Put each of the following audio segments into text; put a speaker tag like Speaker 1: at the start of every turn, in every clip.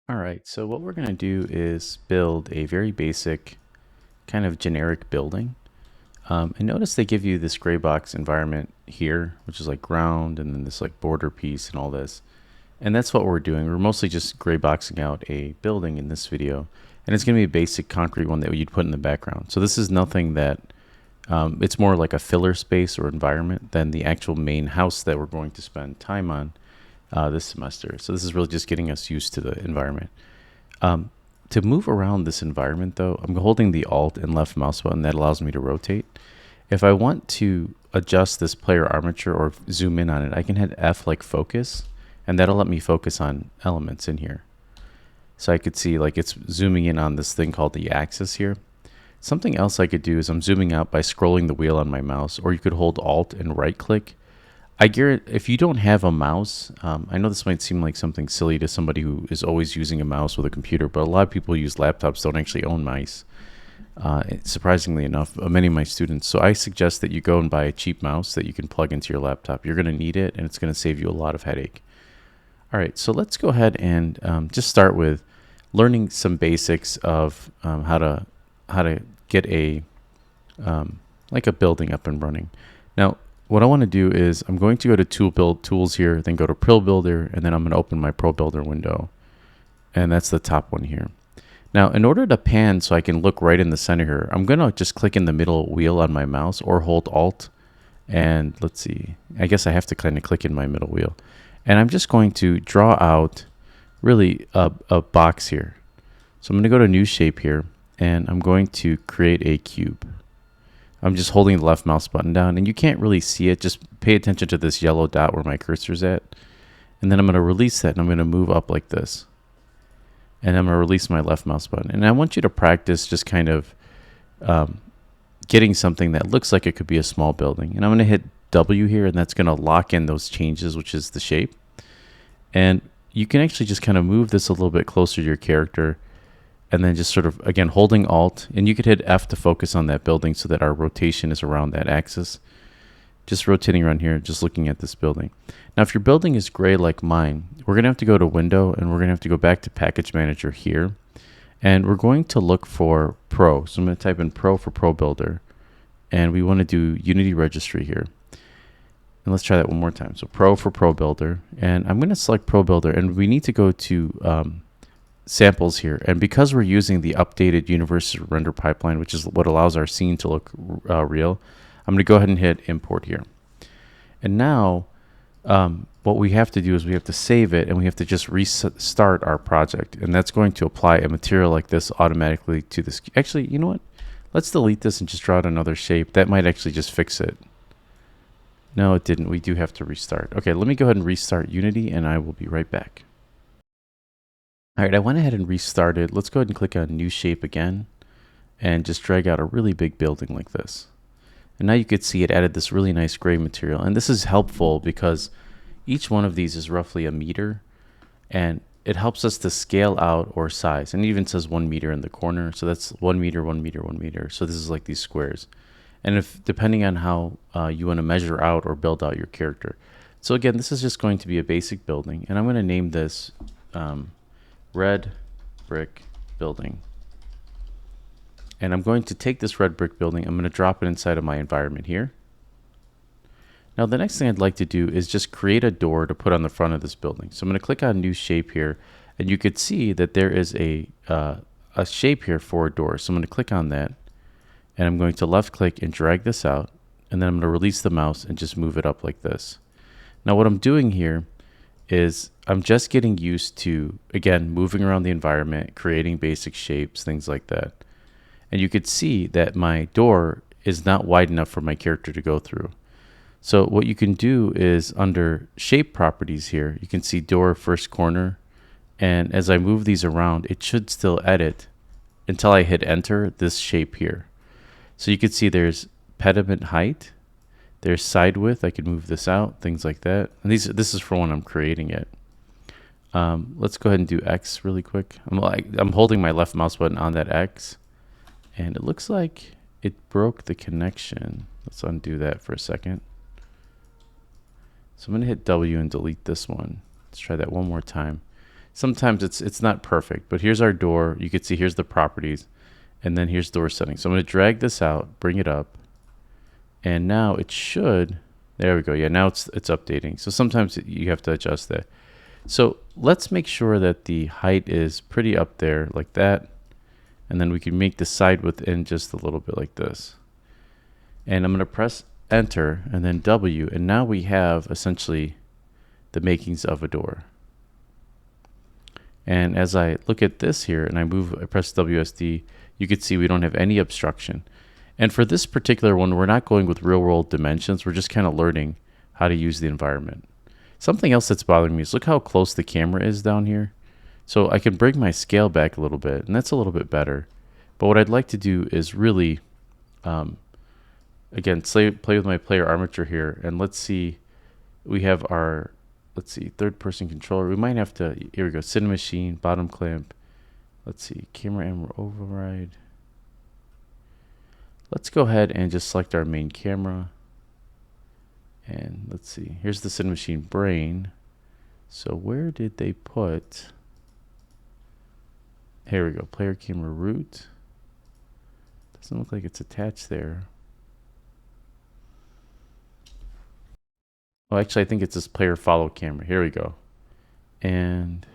Speaker 1: All right, so what we're going to do is build a very basic kind of generic building. And notice they give you this gray box environment here, which is like ground and then this like border piece and all this. And that's what we're doing. We're mostly just gray boxing out a building in this video. And it's going to be a basic concrete one that you'd put in the background. So this is nothing that, it's more like a filler space or environment than the actual main house that we're going to spend time on this semester. So this is really just getting us used to the environment. To move around this environment though, I'm holding the Alt and left mouse button that allows me to rotate. If I want to adjust this player armature or zoom in on it, I can hit F like focus, and that'll let me focus on elements in here. So I could see like it's zooming in on this thing called the axis here. Something else I could do is I'm zooming out by scrolling the wheel on my mouse, or you could hold Alt and right click. I guarantee if you don't have a mouse, I know this might seem like something silly to somebody who is always using a mouse with a computer, but a lot of people who use laptops don't actually own mice. Surprisingly enough, many of my students. So I suggest that you go and buy a cheap mouse that you can plug into your laptop. You're going to need it, and it's going to save you a lot of headache. All right, so let's go ahead and just start with learning some basics of how to get a like a building up and running. Now, what I want to do is I'm going to go to Tool Build Tools here, then go to Pro Builder, and then I'm going to open my Pro Builder window, and that's the top one here. Now, in order to pan so I can look right in the center here, I'm going to just click in the middle wheel on my mouse or hold Alt, and let's see. I guess I have to kind of click in my middle wheel, and I'm just going to draw out really a box here. So I'm going to go to New Shape here, and I'm going to create a cube. I'm just holding the left mouse button down, and you can't really see it. Just pay attention to this yellow dot where my cursor's at. And then I'm going to release that, and I'm going to move up like this. And I'm going to release my left mouse button. And I want you to practice just kind of getting something that looks like it could be a small building. And I'm going to hit W here, and that's going to lock in those changes, which is the shape. And you can actually just kind of move this a little bit closer to your character, and then just sort of, again, holding Alt, and you could hit F to focus on that building so that our rotation is around that axis. Just rotating around here, just looking at this building. Now, if your building is gray like mine, we're going to have to go to Window, and we're going to have to go back to Package Manager here. And we're going to look for Pro. So I'm going to type in Pro for Pro Builder. And we want to do Unity Registry here. And let's try that one more time. So Pro for Pro Builder. And I'm going to select Pro Builder, and we need to go to samples here, and because we're using the updated Universal Render Pipeline, which is what allows our scene to look real, I'm going to go ahead and hit import here. And now what we have to do is we have to save it, and we have to just restart our project, and that's going to apply a material like this automatically to this. Actually, you know what, let's delete this and just draw out another shape. That might actually just fix it. No, it didn't. We do have to restart. Okay, let me go ahead and restart Unity, and I will be right back. All right, I went ahead and restarted. Let's go ahead and click on New Shape again and just drag out a really big building like this. And now you could see it added this really nice gray material. And this is helpful because each one of these is roughly a meter, and it helps us to scale out or size. And it even says 1 meter in the corner. So that's 1 meter, 1 meter, 1 meter. So this is like these squares. And if depending on how you want to measure out or build out your character. So again, this is just going to be a basic building. And I'm going to name this red brick building. And I'm going to take this red brick building, I'm going to drop it inside of my environment here. Now the next thing I'd like to do is just create a door to put on the front of this building. So I'm going to click on New Shape here, and you could see that there is a shape here for a door. So I'm going to click on that, and I'm going to left click and drag this out, and then I'm going to release the mouse and just move it up like this. Now what I'm doing here is I'm just getting used to, again, moving around the environment, creating basic shapes, things like that. And you could see that my door is not wide enough for my character to go through. So what you can do is under shape properties here, you can see door first corner. And as I move these around, it should still edit until I hit enter this shape here. So you can see there's pediment height. There's side width. I can move this out, things like that. And this is for when I'm creating it. Let's go ahead and do X really quick. I'm holding my left mouse button on that X, and it looks like it broke the connection. Let's undo that for a second. So I'm going to hit W and delete this one. Let's try that one more time. sometimes it's not perfect, but here's our door. You can see here's the properties, and then here's door settings. So I'm going to drag this out, bring it up, and now it should, there we go. Yeah, now it's updating. So sometimes you have to adjust that. So let's make sure that the height is pretty up there like that. And then we can make the side within just a little bit like this. And I'm going to press enter and then W. And now we have essentially the makings of a door. And as I look at this here and I press WSD, you can see we don't have any obstruction. And for this particular one, we're not going with real world dimensions. We're just kind of learning how to use the environment. Something else that's bothering me is look how close the camera is down here. So I can bring my scale back a little bit, and that's a little bit better. But what I'd like to do is really, again, play with my player armature here. And let's see, we have our, let's see, third person controller. We might have to, here we go, Cinemachine, bottom clamp. Let's see, camera override. Let's go ahead and just select our main camera. And let's see, here's the Cinemachine brain. So where did they put, here we go, player camera root. Doesn't look like it's attached there. Oh, actually, I think it's this player follow camera. Here we go. And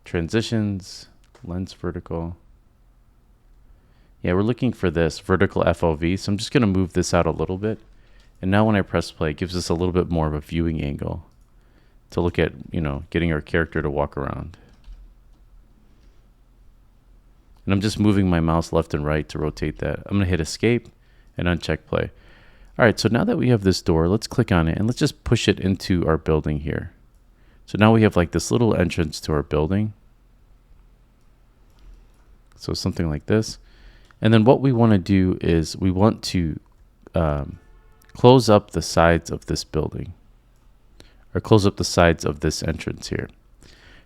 Speaker 1: transitions, lens vertical. Yeah, we're looking for this vertical FOV. So I'm just going to move this out a little bit. And now when I press play, it gives us a little bit more of a viewing angle to look at, you know, getting our character to walk around. And I'm just moving my mouse left and right to rotate that. I'm going to hit escape and uncheck play. All right, so now that we have this door, let's click on it and let's just push it into our building here. So now we have like this little entrance to our building. So something like this. And then what we want to do is we want to close up the sides of this building, or close up the sides of this entrance here.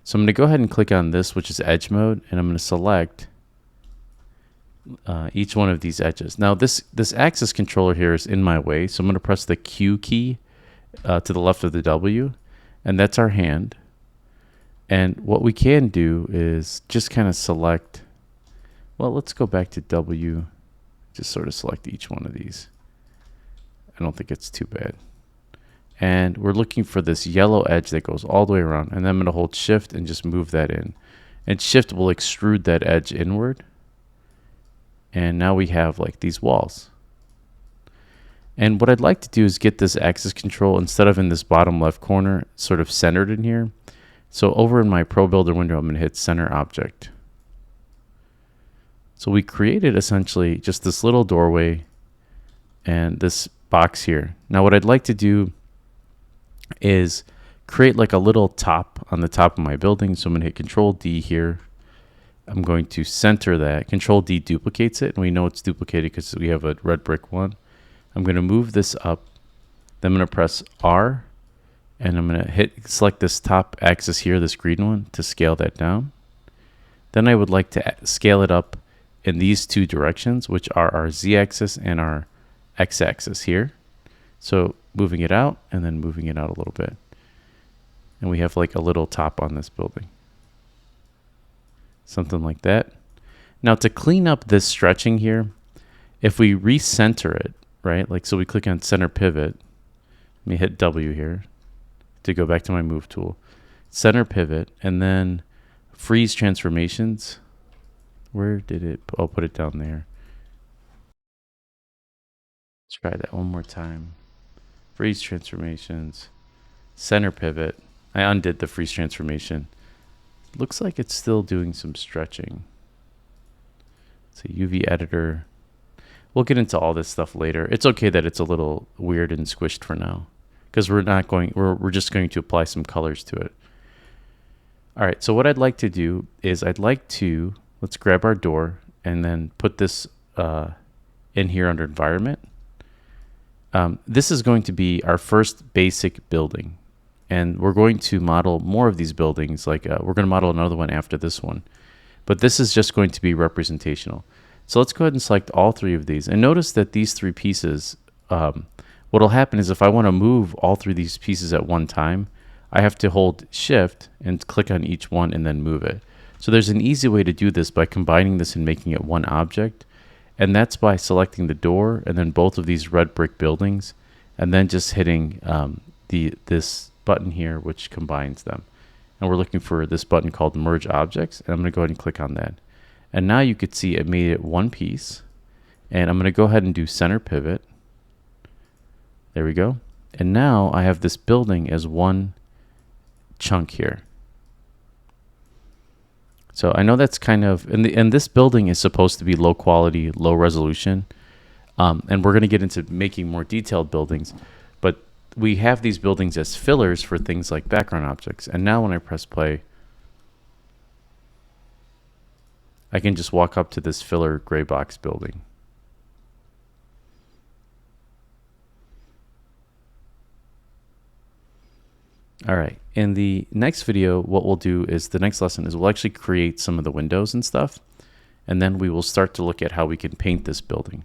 Speaker 1: So I'm going to go ahead and click on this, which is edge mode, and I'm going to select each one of these edges. Now this axis controller here is in my way, so I'm going to press the Q key to the left of the W, and that's our hand. And what we can do is just kind of select, well, let's go back to W, just sort of select each one of these. I don't think it's too bad. And we're looking for this yellow edge that goes all the way around, and then I'm going to hold shift and just move that in. And shift will extrude that edge inward. And now we have like these walls. And what I'd like to do is get this axis control, instead of in this bottom left corner, sort of centered in here. So over in my Pro Builder window, I'm going to hit center object. So we created essentially just this little doorway and this box here. Now what I'd like to do is create like a little top on the top of my building. So I'm going to hit Control D here. I'm going to center that. Control D duplicates it, and we know it's duplicated because we have a red brick one. I'm going to move this up. Then I'm going to press R, and I'm going to select this top axis here, this green one, to scale that down. Then I would like to scale it up in these two directions, which are our Z axis and our X axis here. So moving it out and then moving it out a little bit. And we have like a little top on this building. Something like that. Now to clean up this stretching here, if we recenter it, right? Like, so we click on center pivot. Let me hit W here to go back to my move tool. Center pivot, and then freeze transformations. Where did it? I'll put it down there. Let's try that one more time. Freeze transformations, center pivot. I undid the freeze transformation. Looks like it's still doing some stretching. It's a UV editor. We'll get into all this stuff later. It's okay that it's a little weird and squished for now, because we're just going to apply some colors to it. All right, so what I'd like to do is let's grab our door and then put this in here under environment. This is going to be our first basic building. And we're going to model more of these buildings. Like we're going to model another one after this one. But this is just going to be representational. So let's go ahead and select all three of these. And notice that these three pieces, what will happen is if I want to move all three of these pieces at one time, I have to hold shift and click on each one and then move it. So there's an easy way to do this by combining this and making it one object. And that's by selecting the door and then both of these red brick buildings, and then just hitting this button here, which combines them. And we're looking for this button called Merge Objects, and I'm going to go ahead and click on that. And now you could see it made it one piece. And I'm going to go ahead and do Center Pivot. There we go. And now I have this building as one chunk here. So I know that's kind of, and this building is supposed to be low quality, low resolution. And we're going to get into making more detailed buildings. But we have these buildings as fillers for things like background objects. And now when I press play, I can just walk up to this filler gray box building. All right, in the next video, what we'll do is the next lesson is we'll actually create some of the windows and stuff. And then we will start to look at how we can paint this building.